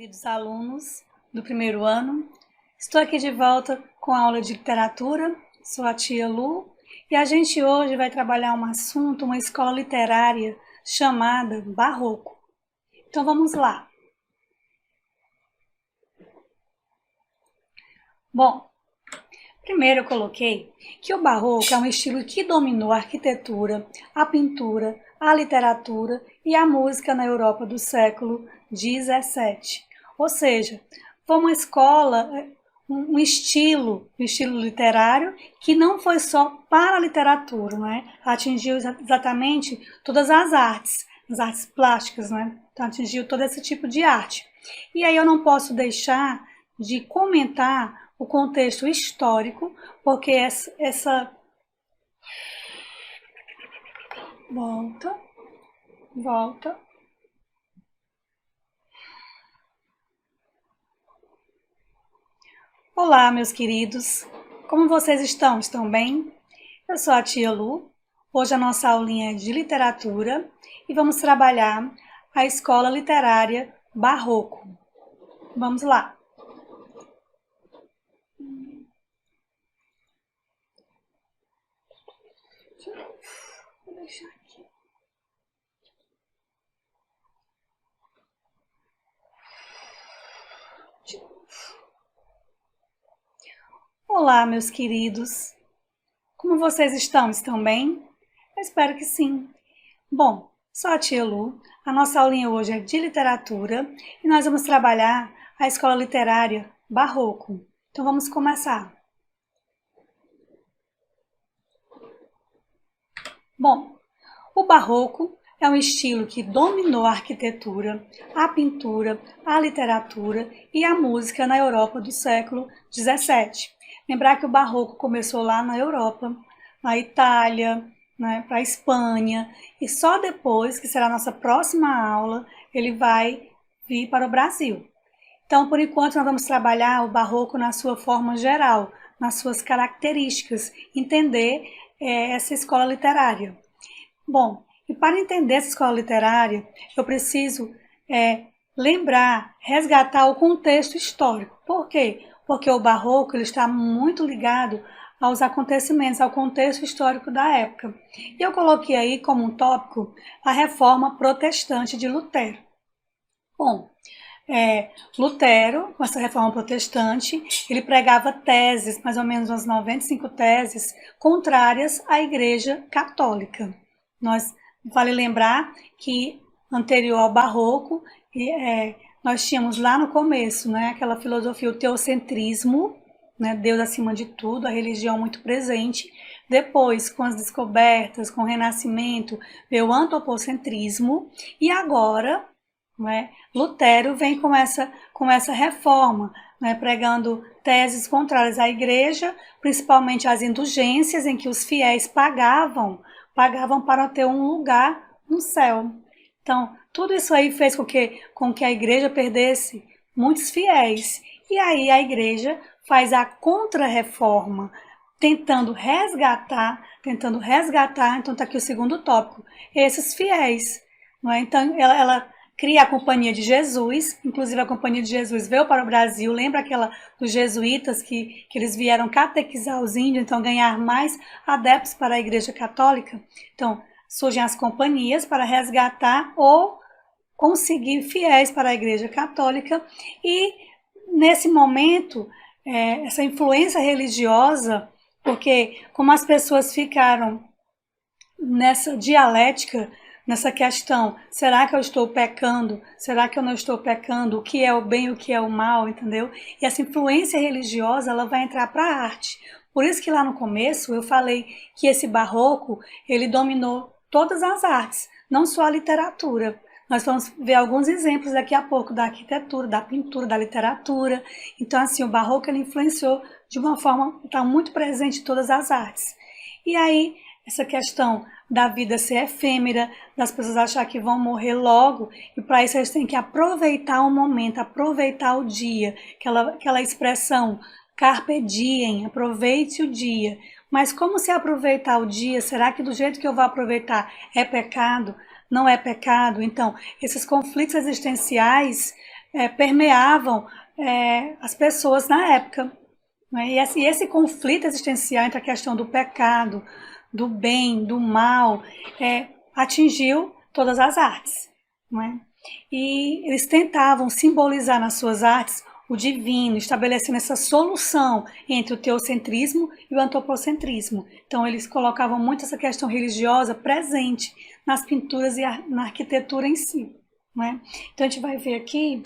queridos alunos do primeiro ano. Estou aqui de volta com a aula de literatura, sou a tia Lu, e a gente hoje vai trabalhar um assunto, uma escola literária chamada Barroco. Então vamos lá. Bom, primeiro eu coloquei que o Barroco é um estilo que dominou a arquitetura, a pintura, a literatura e a música na Europa do século XVII. Ou seja, foi uma escola, um estilo literário que não foi só para a literatura, né? Atingiu exatamente todas as artes plásticas, né? Então, atingiu todo esse tipo de arte. E aí eu não posso deixar de comentar o contexto histórico, porque essa... Volta. Olá, meus queridos. Como vocês estão? Estão bem? Eu sou a tia Lu. Hoje a nossa aulinha é de literatura e vamos trabalhar a escola literária Barroco. Vamos lá. Vou deixar aqui. Olá, meus queridos. Como vocês estão? Estão bem? Eu espero que sim. Bom, sou a tia Lu. A nossa aulinha hoje é de literatura e nós vamos trabalhar a escola literária Barroco. Então vamos começar. Bom, o Barroco é um estilo que dominou a arquitetura, a pintura, a literatura e a música na Europa do século XVII. Lembrar que o Barroco começou lá na Europa, na Itália, né, para a Espanha, e só depois, que será a nossa próxima aula, ele vai vir para o Brasil. Então, por enquanto, nós vamos trabalhar o Barroco na sua forma geral, nas suas características, entender essa escola literária. Bom, e para entender essa escola literária, eu preciso lembrar, resgatar o contexto histórico. Por quê? Porque o Barroco ele está muito ligado aos acontecimentos, ao contexto histórico da época. E eu coloquei aí como um tópico a reforma protestante de Lutero. Bom, Lutero, com essa reforma protestante, ele pregava teses, mais ou menos umas 95 teses, contrárias à Igreja Católica. Vale lembrar que, anterior ao Barroco, nós tínhamos lá no começo, né, aquela filosofia, o teocentrismo, né, Deus acima de tudo, a religião muito presente. Depois, com as descobertas, com o Renascimento, veio o antropocentrismo. E agora, né, Lutero vem com essa reforma, né, pregando teses contrárias à Igreja, principalmente as indulgências, em que os fiéis pagavam para ter um lugar no céu. Então, tudo isso aí fez com que a Igreja perdesse muitos fiéis. E aí a Igreja faz a contra-reforma, tentando resgatar, então está aqui o segundo tópico, esses fiéis. Não é? Então, ela cria a Companhia de Jesus, inclusive a Companhia de Jesus veio para o Brasil, lembra aquela dos jesuítas que eles vieram catequizar os índios, então ganhar mais adeptos para a Igreja Católica? Então, surgem as companhias para resgatar ou conseguir fiéis para a Igreja Católica e, nesse momento, essa influência religiosa, porque como as pessoas ficaram nessa dialética, nessa questão, será que eu estou pecando? Será que eu não estou pecando? O que é o bem e o que é o mal, entendeu? E essa influência religiosa, ela vai entrar para a arte. Por isso que lá no começo eu falei que esse Barroco, ele dominou todas as artes, não só a literatura. Nós vamos ver alguns exemplos daqui a pouco da arquitetura, da pintura, da literatura. Então, assim, o Barroco ele influenciou de uma forma, está muito presente em todas as artes. E aí, essa questão da vida ser efêmera, das pessoas achar que vão morrer logo, e para isso eles têm que aproveitar o momento, aproveitar o dia, aquela expressão, carpe diem, aproveite o dia. Mas como se aproveitar o dia, será que do jeito que eu vou aproveitar é pecado? Não é pecado? Então, esses conflitos existenciais permeavam as pessoas na época. Né? E esse conflito existencial entre a questão do pecado, do bem, do mal, atingiu todas as artes. Não é? E eles tentavam simbolizar nas suas artes o divino, estabelecendo essa solução entre o teocentrismo e o antropocentrismo. Então, eles colocavam muito essa questão religiosa presente nas pinturas e na arquitetura em si. Né? Então, a gente vai ver aqui,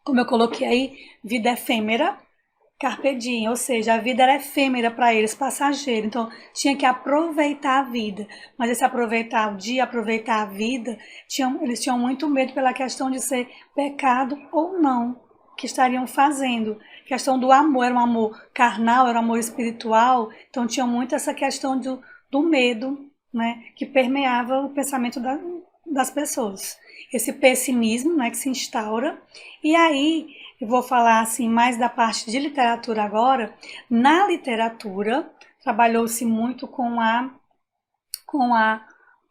como eu coloquei aí, vida efêmera, carpe diem, ou seja, a vida era efêmera para eles, passageira, então tinha que aproveitar a vida. Mas esse aproveitar o dia, aproveitar a vida, eles tinham muito medo pela questão de ser pecado ou não, que estariam fazendo. A questão do amor, era um amor carnal, era um amor espiritual, então tinha muito essa questão do medo, né, que permeava o pensamento das pessoas. Esse pessimismo, né, que se instaura, e aí eu vou falar assim mais da parte de literatura agora. Na literatura, trabalhou-se muito com a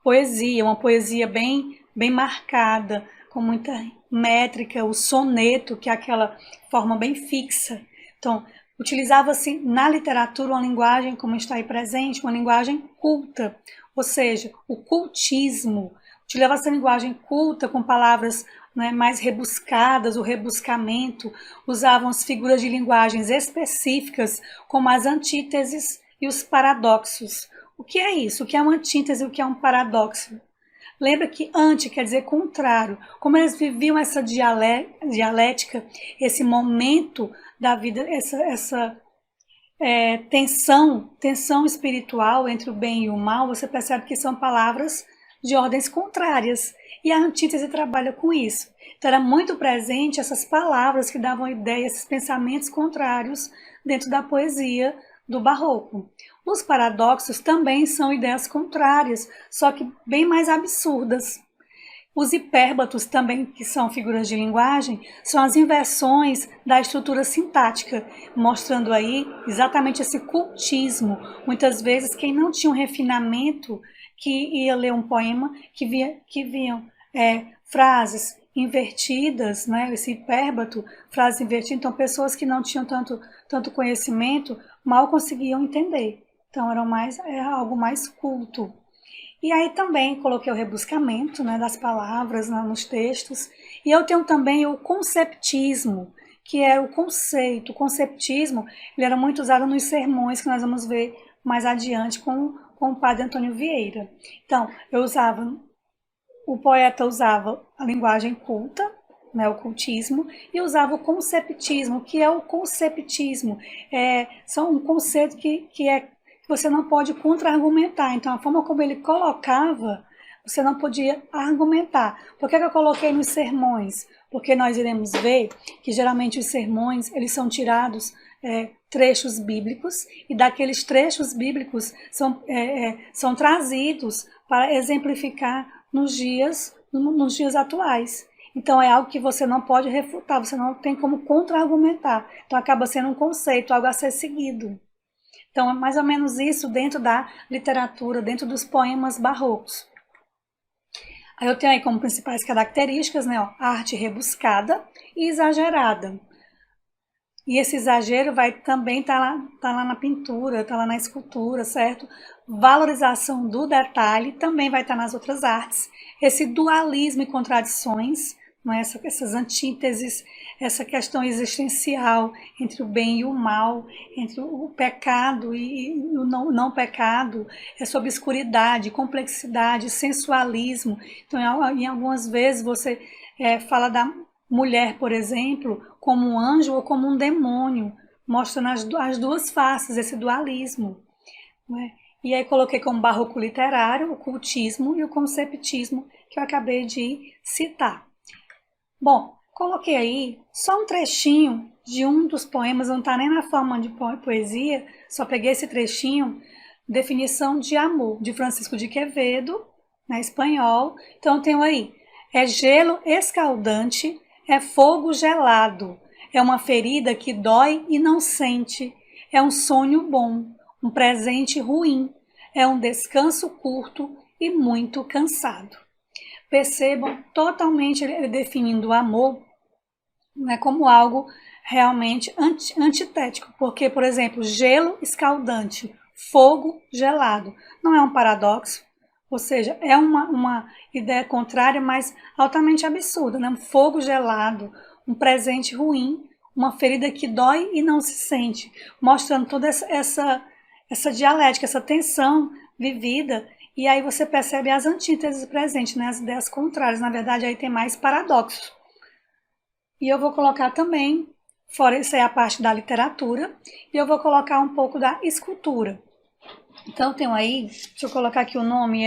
poesia, uma poesia bem marcada, com muita métrica, o soneto, que é aquela forma bem fixa. Então, utilizava-se na literatura uma linguagem, como está aí presente, uma linguagem culta, ou seja, o cultismo. Utilizava-se a linguagem culta com palavras, né, mais rebuscadas, o rebuscamento, usavam as figuras de linguagens específicas, como as antíteses e os paradoxos. O que é isso? O que é uma antítese e o que é um paradoxo? Lembra que ante quer dizer contrário. Como eles viviam essa dialética, esse momento da vida, essa tensão espiritual entre o bem e o mal, você percebe que são palavras de ordens contrárias. E a antítese trabalha com isso. Então era muito presente essas palavras que davam ideia, esses pensamentos contrários dentro da poesia do barroco. Os paradoxos também são ideias contrárias, só que bem mais absurdas. Os hipérbatos também, que são figuras de linguagem, são as inversões da estrutura sintática, mostrando aí exatamente esse cultismo. Muitas vezes quem não tinha um refinamento, que ia ler um poema, que viam frases invertidas, né? Esse hipérbato, frases invertidas, então pessoas que não tinham tanto conhecimento mal conseguiam entender. Então era algo mais culto. E aí também coloquei o rebuscamento, né, das palavras, né, nos textos. E eu tenho também o conceptismo, que é o conceito. O conceptismo ele era muito usado nos sermões, que nós vamos ver mais adiante com o padre Antônio Vieira. Então, o poeta usava a linguagem culta, né, o cultismo, e usava o conceptismo. Que é o conceptismo? São um conceito que você não pode contra-argumentar. Então, a forma como ele colocava, você não podia argumentar. Por que eu coloquei nos sermões? Porque nós iremos ver que, geralmente, os sermões eles são tirados trechos bíblicos, e daqueles trechos bíblicos são trazidos para exemplificar nos dias atuais. Então, é algo que você não pode refutar, você não tem como contra-argumentar. Então, acaba sendo um conceito, algo a ser seguido. Então, é mais ou menos isso dentro da literatura, dentro dos poemas barrocos. Aí eu tenho aí como principais características, né, a arte rebuscada e exagerada. E esse exagero vai também estar lá na pintura, está lá na escultura, certo? Valorização do detalhe também vai estar nas outras artes. Esse dualismo e contradições, não é? Essas antíteses, essa questão existencial entre o bem e o mal, entre o pecado e o não pecado, essa obscuridade, complexidade, sensualismo. Então, em algumas vezes você fala da mulher, por exemplo, como um anjo ou como um demônio, mostrando as duas faces, esse dualismo. Né? E aí coloquei como barroco literário o cultismo e o conceptismo, que eu acabei de citar. Bom, coloquei aí só um trechinho de um dos poemas, não está nem na forma de poesia, só peguei esse trechinho, Definição de Amor, de Francisco de Quevedo, na espanhol. Então eu tenho aí, é gelo escaldante, é fogo gelado, é uma ferida que dói e não sente, é um sonho bom, um presente ruim, é um descanso curto e muito cansado. Percebam totalmente ele definindo o amor né, como algo realmente antitético, porque, por exemplo, gelo escaldante, fogo gelado, não é um paradoxo? Ou seja, é uma ideia contrária, mas altamente absurda, né? Um fogo gelado, um presente ruim, uma ferida que dói e não se sente, mostrando toda essa dialética, essa tensão vivida, e aí você percebe as antíteses presentes, né? As ideias contrárias, na verdade aí tem mais paradoxos. E eu vou colocar também, fora isso é a parte da literatura, e eu vou colocar um pouco da escultura. Então tem aí, deixa eu colocar aqui o nome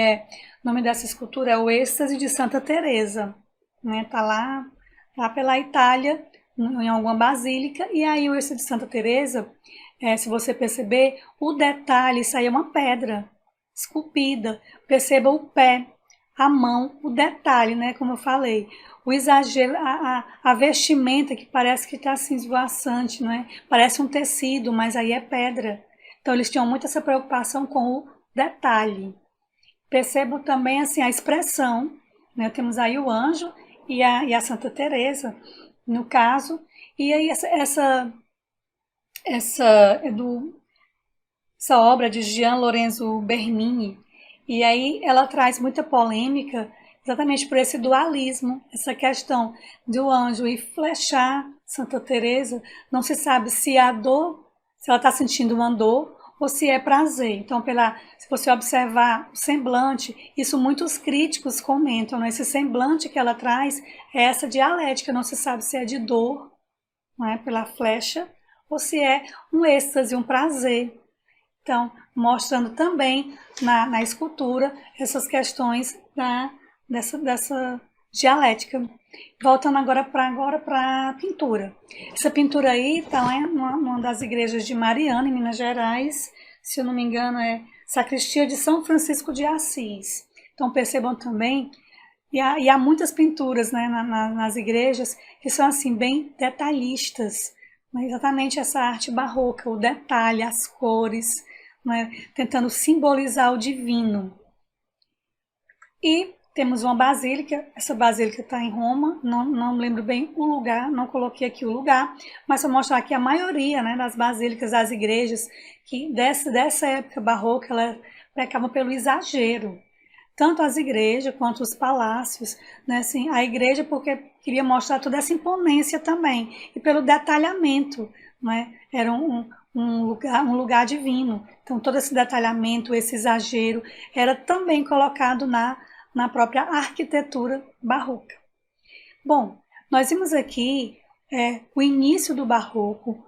dessa escultura é o Êxtase de Santa Teresa, né? Tá lá pela Itália, em alguma basílica, e aí o Êxtase de Santa Teresa, se você perceber, o detalhe, isso aí é uma pedra esculpida. Perceba o pé, a mão, o detalhe, né? Como eu falei, o exagero, a vestimenta que parece que está assim esvoaçante, né? Parece um tecido, mas aí é pedra. Então eles tinham muito essa preocupação com o detalhe. Percebo também assim a expressão, né? Temos aí o anjo e a Santa Teresa, no caso, e aí essa é essa obra de Gian Lorenzo Bernini, e aí ela traz muita polêmica exatamente por esse dualismo, essa questão do anjo ir flechar Santa Teresa, não se sabe se é a dor, se ela está sentindo uma dor ou se é prazer. Então, se você observar o semblante, isso muitos críticos comentam, né? Esse semblante que ela traz é essa dialética, não se sabe se é de dor, não é, pela flecha, ou se é um êxtase, um prazer. Então, mostrando também na escultura essas questões dessa dialética. Voltando agora para a pintura. Essa pintura aí está numa das igrejas de Mariana, em Minas Gerais, se eu não me engano é Sacristia de São Francisco de Assis. Então percebam também, e há muitas pinturas, né, nas igrejas que são assim bem detalhistas, né, exatamente essa arte barroca, o detalhe, as cores, né, tentando simbolizar o divino. E temos uma basílica, essa basílica está em Roma, não lembro bem o lugar, não coloquei aqui o lugar, mas vou mostrar aqui a maioria, né, das basílicas, das igrejas, que dessa época barroca, ela pecavam pelo exagero. Tanto as igrejas quanto os palácios, né, assim, a igreja porque queria mostrar toda essa imponência também, e pelo detalhamento, né, era um lugar divino. Então todo esse detalhamento, esse exagero, era também colocado na própria arquitetura barroca. Bom, nós vimos aqui o início do barroco,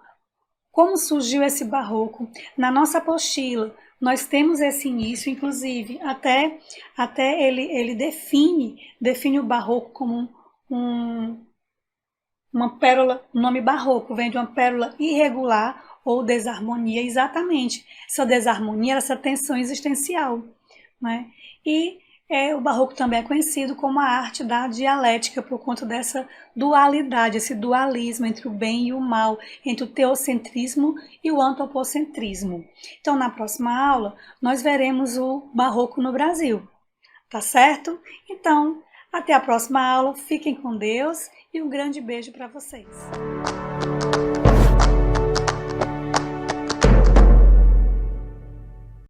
como surgiu esse barroco. Na nossa apostila, nós temos esse início, inclusive, até ele define o barroco como uma pérola, o nome barroco vem de uma pérola irregular ou desarmonia, exatamente. Essa desarmonia, essa tensão existencial, né? E o barroco também é conhecido como a arte da dialética por conta dessa dualidade, esse dualismo entre o bem e o mal, entre o teocentrismo e o antropocentrismo. Então, na próxima aula, nós veremos o barroco no Brasil, tá certo? Então, até a próxima aula, fiquem com Deus e um grande beijo para vocês.